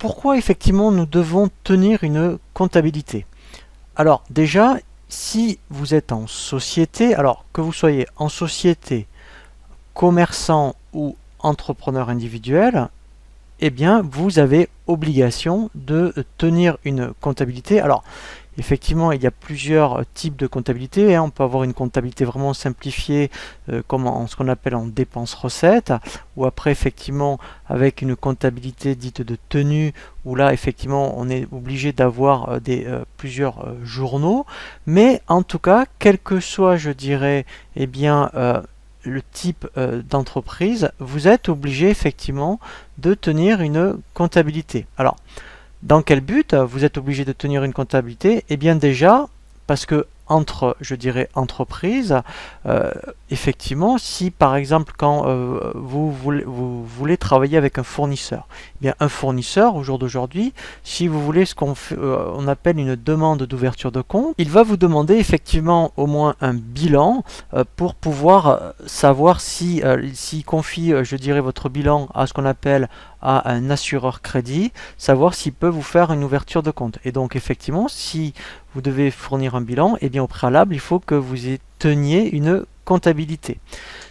pourquoi effectivement nous devons tenir une comptabilité? Alors déjà, si vous êtes en société, alors que vous soyez en société, commerçant ou entrepreneur individuel, eh bien vous avez obligation de tenir une comptabilité. Alors effectivement, il y a plusieurs types de comptabilité. On peut avoir une comptabilité vraiment simplifiée, comme ce qu'on appelle en dépenses-recettes, ou après, effectivement, avec une comptabilité dite de tenue, où là, effectivement, on est obligé d'avoir plusieurs journaux. Mais en tout cas, quel que soit, je dirais, eh bien, le type d'entreprise, vous êtes obligé, effectivement, de tenir une comptabilité. Alors, dans quel but vous êtes obligé de tenir une comptabilité? Eh bien déjà, parce que entre, je dirais, entreprises, effectivement, si par exemple quand vous voulez travailler avec un fournisseur, eh bien un fournisseur au jour d'aujourd'hui, si vous voulez ce qu'on on appelle une demande d'ouverture de compte, il va vous demander effectivement au moins un bilan pour pouvoir savoir si s'il confie, je dirais, votre bilan à ce qu'on appelle à un assureur crédit, savoir s'il peut vous faire une ouverture de compte. Et donc effectivement, si vous devez fournir un bilan, et bien au préalable, il faut que vous teniez une comptabilité.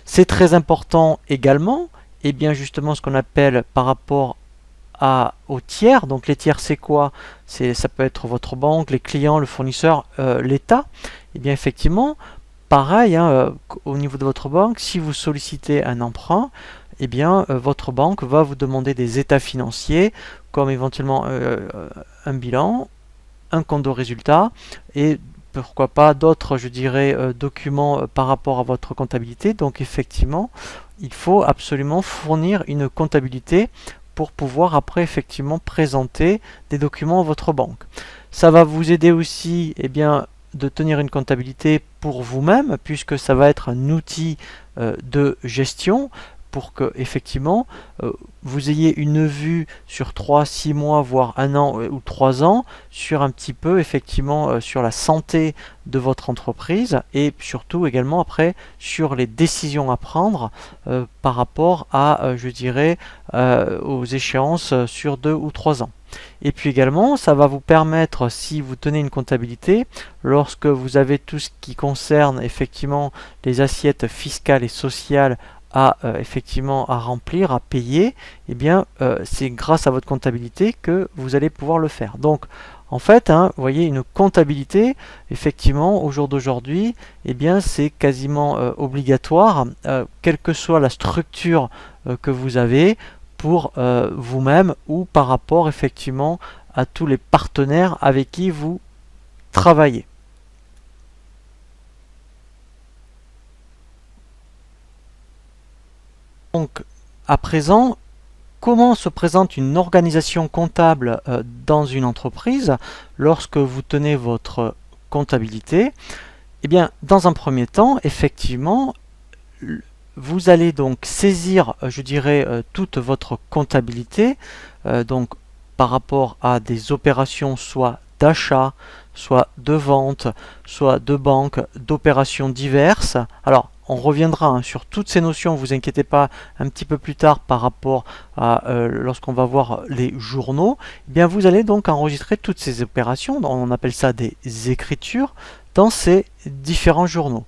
C'est très important également, et bien justement ce qu'on appelle par rapport aux tiers. Donc les tiers, c'est quoi? Ça peut être votre banque, les clients, le fournisseur, l'État. Et bien effectivement, pareil, au niveau de votre banque, si vous sollicitez un emprunt, eh bien votre banque va vous demander des états financiers, comme éventuellement un bilan, un compte de résultat et pourquoi pas d'autres, je dirais, documents par rapport à votre comptabilité. Donc effectivement, il faut absolument fournir une comptabilité pour pouvoir après effectivement présenter des documents à votre banque. Ça va vous aider aussi, eh bien, de tenir une comptabilité pour vous-même, puisque ça va être un outil de gestion pour que effectivement vous ayez une vue sur 3, 6 mois, voire 1 an ou 3 ans sur un petit peu effectivement sur la santé de votre entreprise et surtout également après sur les décisions à prendre par rapport à je dirais aux échéances sur 2 ou 3 ans. Et puis également, ça va vous permettre, si vous tenez une comptabilité, lorsque vous avez tout ce qui concerne effectivement les assiettes fiscales et sociales effectivement à remplir, à payer, eh bien c'est grâce à votre comptabilité que vous allez pouvoir le faire. Donc en fait, vous voyez, une comptabilité, effectivement, au jour d'aujourd'hui, eh bien c'est quasiment obligatoire, quelle que soit la structure que vous avez, pour vous-même ou par rapport effectivement à tous les partenaires avec qui vous travaillez. Donc à présent, comment se présente une organisation comptable dans une entreprise lorsque vous tenez votre comptabilité? Eh bien, dans un premier temps, effectivement, vous allez donc saisir, je dirais, toute votre comptabilité, donc par rapport à des opérations soit d'achat, soit de vente, soit de banque, d'opérations diverses. Alors, on reviendra sur toutes ces notions, vous inquiétez pas, un petit peu plus tard par rapport à lorsqu'on va voir les journaux. Eh bien, vous allez donc enregistrer toutes ces opérations, on appelle ça des écritures, dans ces différents journaux.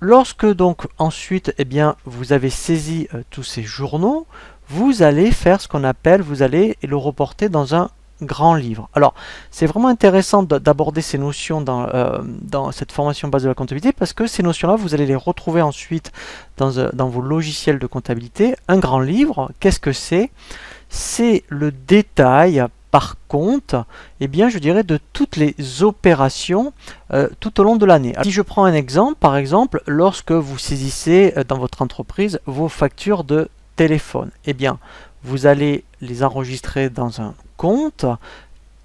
Lorsque donc ensuite eh bien, vous avez saisi tous ces journaux, vous allez faire ce qu'on appelle, vous allez le reporter dans un grand livre. Alors, c'est vraiment intéressant d'aborder ces notions dans cette formation base de la comptabilité parce que ces notions-là, vous allez les retrouver ensuite dans vos logiciels de comptabilité. Un grand livre, qu'est-ce que c'est? C'est le détail par compte, eh bien, je dirais de toutes les opérations tout au long de l'année. Si je prends un exemple, par exemple, lorsque vous saisissez dans votre entreprise vos factures de téléphone, eh bien, vous allez les enregistrer dans un compte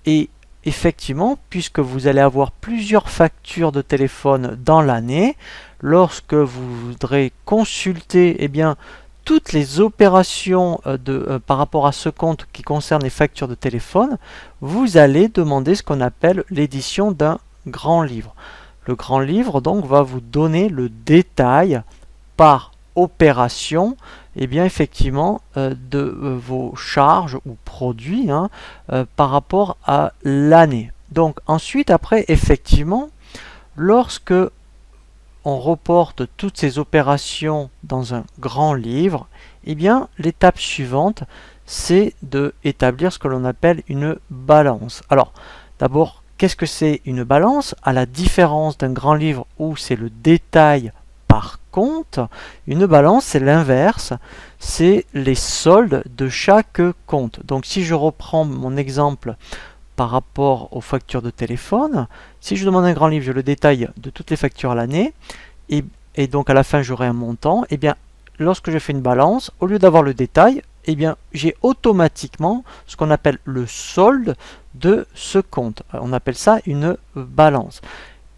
et effectivement, puisque vous allez avoir plusieurs factures de téléphone dans l'année, lorsque vous voudrez consulter, eh bien, toutes les opérations par rapport à ce compte qui concerne les factures de téléphone, vous allez demander ce qu'on appelle l'édition d'un grand livre. Le grand livre donc va vous donner le détail par opération, et bien effectivement de vos charges ou produit par rapport à l'année. Donc ensuite, après, effectivement, lorsque on reporte toutes ces opérations dans un grand livre, eh bien, l'étape suivante, c'est d'établir ce que l'on appelle une balance. Alors, d'abord, qu'est-ce que c'est une balance? À la différence d'un grand livre où c'est le détail par compte, une balance, c'est l'inverse, c'est les soldes de chaque compte. Donc, si je reprends mon exemple par rapport aux factures de téléphone, si je demande un grand livre, je le détaille de toutes les factures à l'année, et donc à la fin j'aurai un montant, et bien lorsque je fais une balance, au lieu d'avoir le détail, et bien j'ai automatiquement ce qu'on appelle le solde de ce compte. On appelle ça une balance.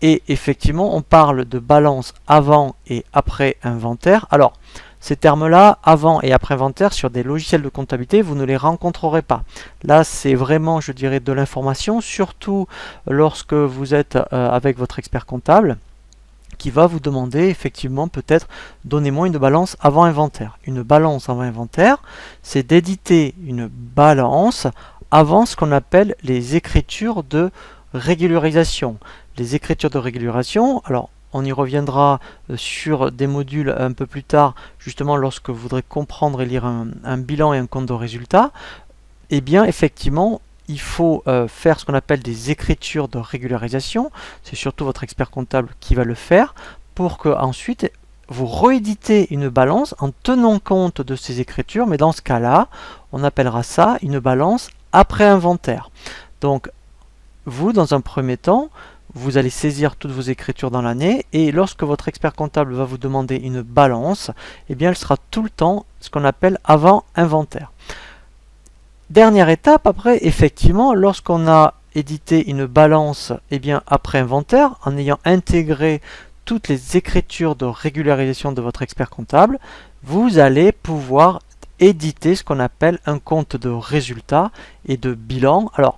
Et effectivement, on parle de balance avant et après inventaire. Alors, ces termes-là, avant et après inventaire, sur des logiciels de comptabilité, vous ne les rencontrerez pas. Là, c'est vraiment, je dirais, de l'information, surtout lorsque vous êtes avec votre expert comptable, qui va vous demander effectivement peut-être donnez-moi une balance avant inventaire. Une balance avant inventaire, c'est d'éditer une balance avant ce qu'on appelle les écritures de régularisation. Les écritures de régularisation, alors on y reviendra sur des modules un peu plus tard, justement lorsque vous voudrez comprendre et lire un bilan et un compte de résultat, eh bien effectivement il faut faire ce qu'on appelle des écritures de régularisation. C'est surtout votre expert comptable qui va le faire pour que ensuite vous rééditez une balance en tenant compte de ces écritures, mais dans ce cas-là, on appellera ça une balance après inventaire. Donc, vous, dans un premier temps, vous allez saisir toutes vos écritures dans l'année et lorsque votre expert comptable va vous demander une balance, eh bien, elle sera tout le temps ce qu'on appelle avant inventaire. Dernière étape, après, effectivement, lorsqu'on a édité une balance après inventaire, en ayant intégré toutes les écritures de régularisation de votre expert comptable, vous allez pouvoir éditer ce qu'on appelle un compte de résultat et de bilan. Alors,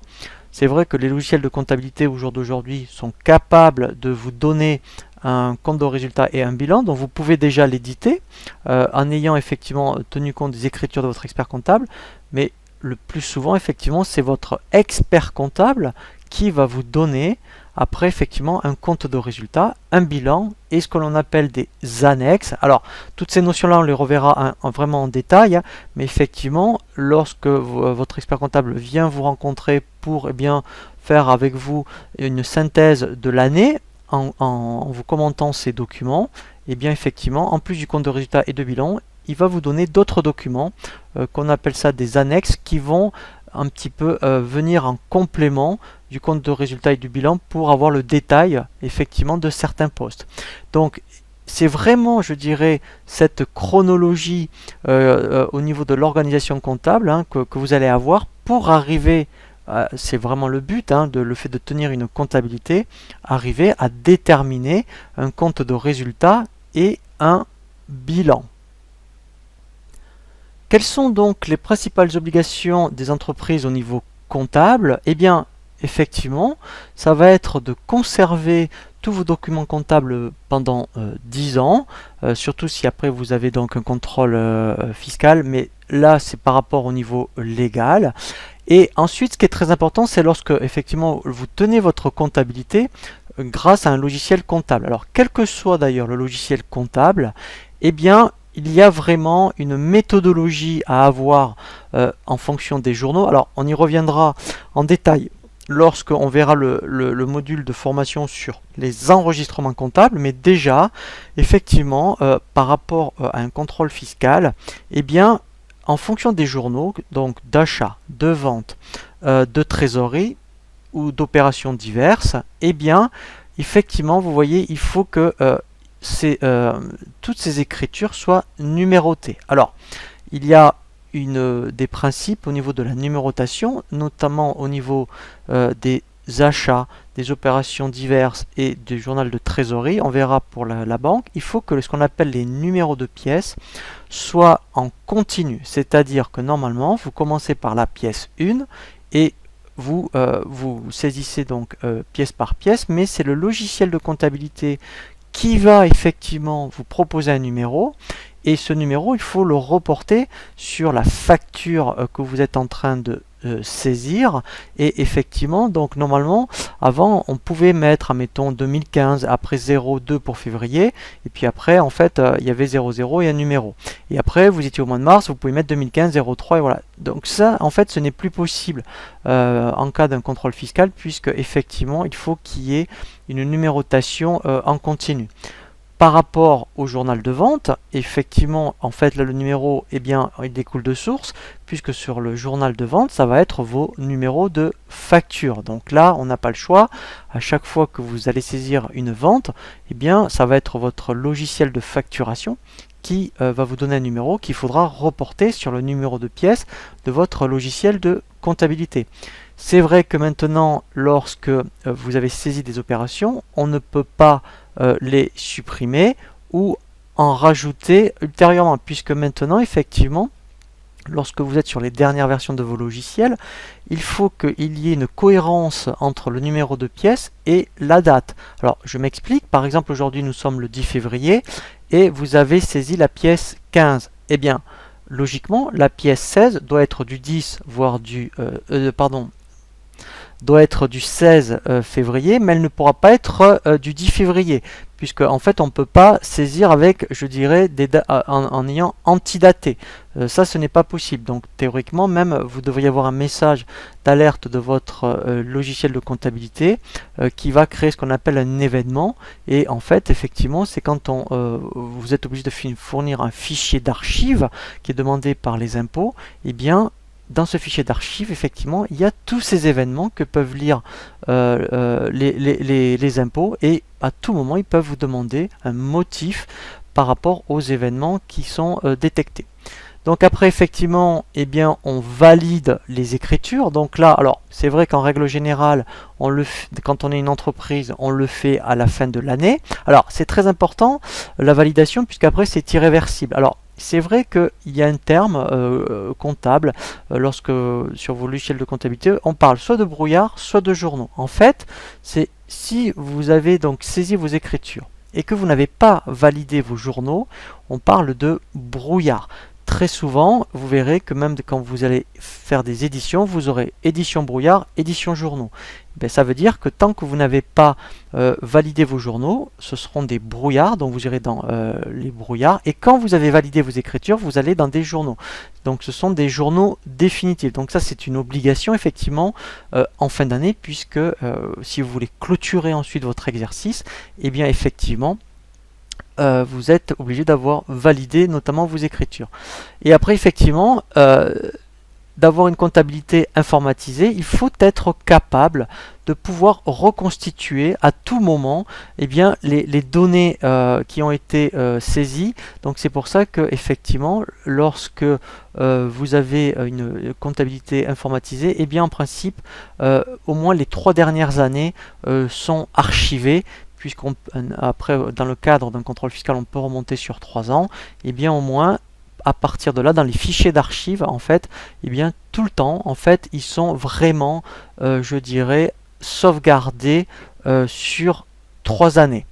c'est vrai que les logiciels de comptabilité au jour d'aujourd'hui sont capables de vous donner un compte de résultat et un bilan, donc vous pouvez déjà l'éditer en ayant effectivement tenu compte des écritures de votre expert comptable, mais le plus souvent, effectivement, c'est votre expert comptable qui va vous donner, après, effectivement, un compte de résultat, un bilan et ce que l'on appelle des annexes. Alors, toutes ces notions-là, on les reverra vraiment en détail, mais effectivement, lorsque votre expert comptable vient vous rencontrer pour faire avec vous une synthèse de l'année, en vous commentant ces documents, effectivement, en plus du compte de résultat et de bilan, il va vous donner d'autres documents qu'on appelle ça des annexes qui vont un petit peu venir en complément du compte de résultat et du bilan pour avoir le détail effectivement de certains postes. Donc c'est vraiment, je dirais, cette chronologie au niveau de l'organisation comptable que vous allez avoir pour arriver, c'est vraiment le but, le fait de tenir une comptabilité, arriver à déterminer un compte de résultat et un bilan. Quelles sont donc les principales obligations des entreprises au niveau comptable? Eh bien, effectivement, ça va être de conserver tous vos documents comptables pendant 10 ans, surtout si après vous avez donc un contrôle fiscal, mais là c'est par rapport au niveau légal. Et ensuite, ce qui est très important, c'est lorsque effectivement vous tenez votre comptabilité grâce à un logiciel comptable. Alors, quel que soit d'ailleurs le logiciel comptable, eh bien, il y a vraiment une méthodologie à avoir en fonction des journaux. Alors, on y reviendra en détail lorsqu'on verra le module de formation sur les enregistrements comptables, mais déjà, effectivement, par rapport à un contrôle fiscal, en fonction des journaux, donc d'achat, de vente, de trésorerie ou d'opérations diverses, effectivement, vous voyez, il faut que toutes ces écritures soient numérotées. Alors, il y a des principes au niveau de la numérotation, notamment au niveau des achats, des opérations diverses et du journal de trésorerie. On verra pour la banque, il faut que ce qu'on appelle les numéros de pièces soient en continu, c'est-à-dire que normalement, vous commencez par la pièce 1 et vous saisissez donc pièce par pièce, mais c'est le logiciel de comptabilité qui va effectivement vous proposer un numéro, et ce numéro, il faut le reporter sur la facture que vous êtes en train de saisir. Et effectivement, donc normalement, avant, on pouvait mettre, admettons, 2015, après 02 pour février, et puis après, en fait, il y avait 00 et un numéro. Et après, vous étiez au mois de mars, vous pouvez mettre 2015, 03, et voilà. Donc ça, en fait, ce n'est plus possible en cas d'un contrôle fiscal, puisque effectivement, il faut qu'il y ait une numérotation en continu. Par rapport au journal de vente, effectivement, en fait, là, le numéro, eh bien, il découle de source, puisque sur le journal de vente, ça va être vos numéros de facture. Donc là, on n'a pas le choix. À chaque fois que vous allez saisir une vente, eh bien, ça va être votre logiciel de facturation qui va vous donner un numéro qu'il faudra reporter sur le numéro de pièce de votre logiciel de comptabilité. C'est vrai que maintenant, lorsque vous avez saisi des opérations, on ne peut pas les supprimer ou en rajouter ultérieurement, puisque maintenant, effectivement, lorsque vous êtes sur les dernières versions de vos logiciels, il faut qu'il y ait une cohérence entre le numéro de pièce et la date. Alors, je m'explique. Par exemple, aujourd'hui, nous sommes le 10 février et vous avez saisi la pièce 15. Eh bien, logiquement, la pièce 16 doit être du 10, voire doit être du 16 février, mais elle ne pourra pas être du 10 février, puisque en fait on ne peut pas saisir avec, je dirais, en ayant antidaté. Ça, ce n'est pas possible. Donc théoriquement, même vous devriez avoir un message d'alerte de votre logiciel de comptabilité qui va créer ce qu'on appelle un événement. Et en fait, effectivement, c'est quand vous êtes obligé de fournir un fichier d'archives qui est demandé par les impôts. Eh bien, dans ce fichier d'archives, effectivement, il y a tous ces événements que peuvent lire les impôts, et à tout moment, ils peuvent vous demander un motif par rapport aux événements qui sont détectés. Donc après, effectivement, eh bien, on valide les écritures. Donc là, alors, c'est vrai qu'en règle générale, quand on est une entreprise, on le fait à la fin de l'année. Alors, c'est très important, la validation, puisqu'après, c'est irréversible. Alors, c'est vrai qu'il y a un terme comptable, lorsque sur vos logiciels de comptabilité, on parle soit de brouillard, soit de journaux. En fait, c'est si vous avez donc saisi vos écritures et que vous n'avez pas validé vos journaux, on parle de brouillard. Très souvent, vous verrez que même quand vous allez faire des éditions, vous aurez édition brouillard, édition journaux. Ben, ça veut dire que tant que vous n'avez pas validé vos journaux, ce seront des brouillards, donc vous irez dans les brouillards, et quand vous avez validé vos écritures, vous allez dans des journaux. Donc ce sont des journaux définitifs. Donc ça, c'est une obligation, effectivement, en fin d'année, puisque si vous voulez clôturer ensuite votre exercice, eh bien effectivement, vous êtes obligé d'avoir validé notamment vos écritures. Et après, effectivement, d'avoir une comptabilité informatisée, il faut être capable de pouvoir reconstituer à tout moment eh bien, les données qui ont été saisies. Donc c'est pour ça que effectivement, lorsque vous avez une comptabilité informatisée, eh bien en principe, au moins les 3 dernières années sont archivées, puisqu'après, dans le cadre d'un contrôle fiscal, on peut remonter sur 3 ans, et bien au moins, à partir de là, dans les fichiers d'archives, en fait, et bien tout le temps, en fait, ils sont vraiment, je dirais, sauvegardés sur 3 années.